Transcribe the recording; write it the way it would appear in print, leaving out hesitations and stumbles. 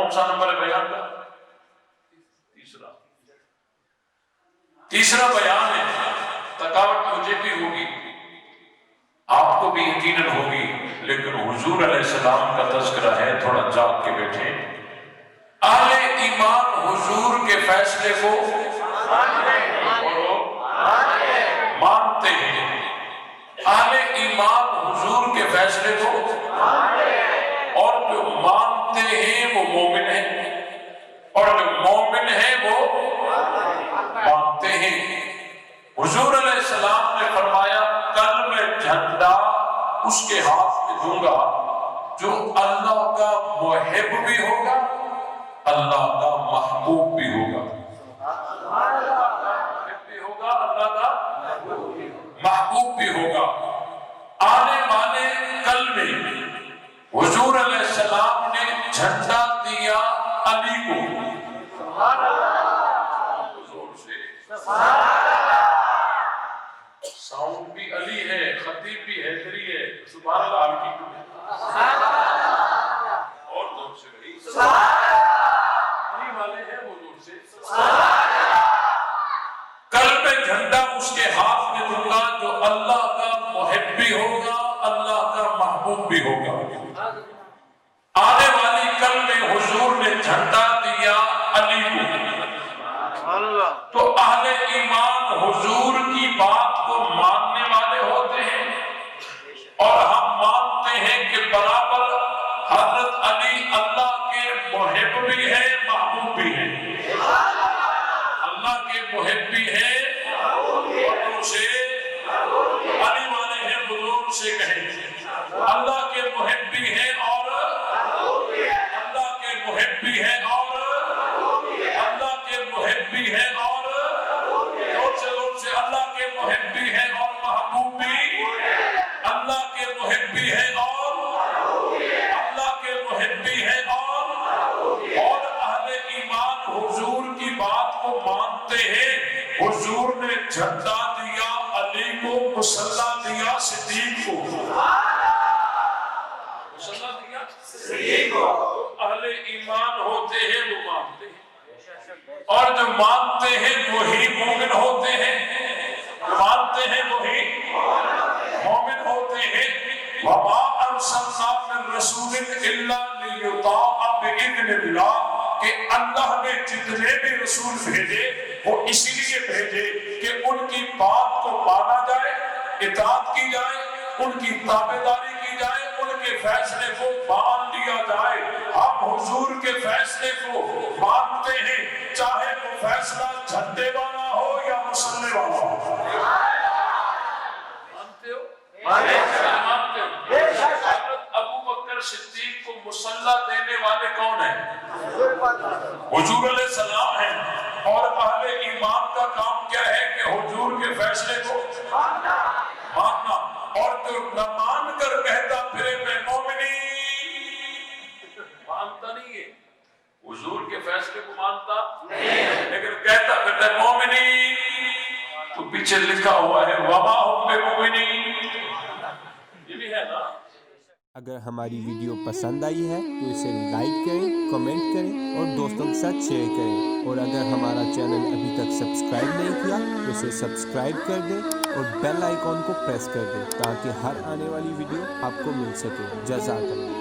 कौन सा नंबर है बयान का? तीसरा बयान है। थकावट मुझे भी होगी, आपको भी यकीनन होगी, लेकिन हुजूर अलैहिस्सलाम का तज़किरा है, थोड़ा जाग के बैठे। अहले ईमान हुजूर के फैसले को मानते हैं। अहले ईमान हुजूर के फैसले को और जो मानते हैं वो मोमिन है, और जो मोमिन है वो मानते हैं। हुजूर अलैहिस्सलाम ने फरमाया, कल मैं झंडा उसके हाथ में दूंगा जो अल्लाह का मुहिब भी होगा, अल्लाह का महबूब भी होगा। अल्लाह का महबूब भी होगा। आने वाले कल में हुजूर अलैहिस्सलाम ने झंडा दिया अली को। जोर से साउंड भी अली है, खतीब भी हैदरी है, सुभान अल्लाह की। और जोर से भाई अली वाले हैं वो जोर से। कल मैं झंडा उसके हाथ में दूंगा जो अल्लाह का मुहिब भी होगा, अल्लाह का महबूब भी होगा। आने वाली कल में हुजूर ने झंडा दिया अली को। तो अहले ईमान हुजूर की बात को मानने वाले होते हैं, और हम मानते हैं कि बराबर हजरत अली अल्लाह के मुहिब भी है, महबूब भी है। अल्लाह के मुहिब भी है, से अली वाले हैं बुजुर्ग से कहें, अल्लाह के मुहिब भी है और अल्लाह के मुहिब भी है और अल्लाह के मुहिब भी है और जोर से अल्लाह के मुहिब भी है और महबूब भी, अल्लाह के मुहिब भी है और अल्लाह के मुहिब भी है और अहले ईमान हुजूर की बात को मानते हैं। हुजूर ने झंडा दिया अली को, मुसल्ला दिया सिद्दीक को। मुसल्ला दिया सिद्दीक को। अहले ईमान होते हैं वो मानते हैं, और जो मानते हैं वही मोमिन होते हैं, मानते हैं वही मोमिन होते हैं। वमा अरसलना मिन रसूलिन इल्ला लियुताअ बिइज़्निल्लाह, कि अल्लाह ने जितने भी रसूल भेजे वो इसीलिए भेजे कि उनकी बात को माना जाए, इताअत की जाए, उनकी ताबेदारी की जाए, उनके फैसले को मान लिया जाए। हम हुजूर के फैसले को मानते हैं, चाहे वो फैसला झंडे वाला हो या मुसल्ले वाला हो। मानते हो? मानते हो। अबू बकर सिद्दीक को मुसल्ला देने वाले कौन है? हुजूर अलैहिस्सलाम हैं। और अहले ईमान का काम क्या है कि हुजूर के फैसले को मानना, और जो न मान कर कहता फिरे मैं मोमिनी, मानता नहीं है, हुजूर के फैसले को मानता नहीं, लेकिन कहता फिरता मोमिनी, तो पीछे लिखा हुआ है वमा हुम बिमुमिनी, ये भी है ना। अगर हमारी वीडियो पसंद आई है तो इसे लाइक करें, कमेंट करें और दोस्तों के साथ शेयर करें। और अगर हमारा चैनल अभी तक सब्सक्राइब नहीं किया तो इसे सब्सक्राइब कर दें और बेल आइकॉन को प्रेस कर दें ताकि हर आने वाली वीडियो आपको मिल सके। जज़ाकल्लाह।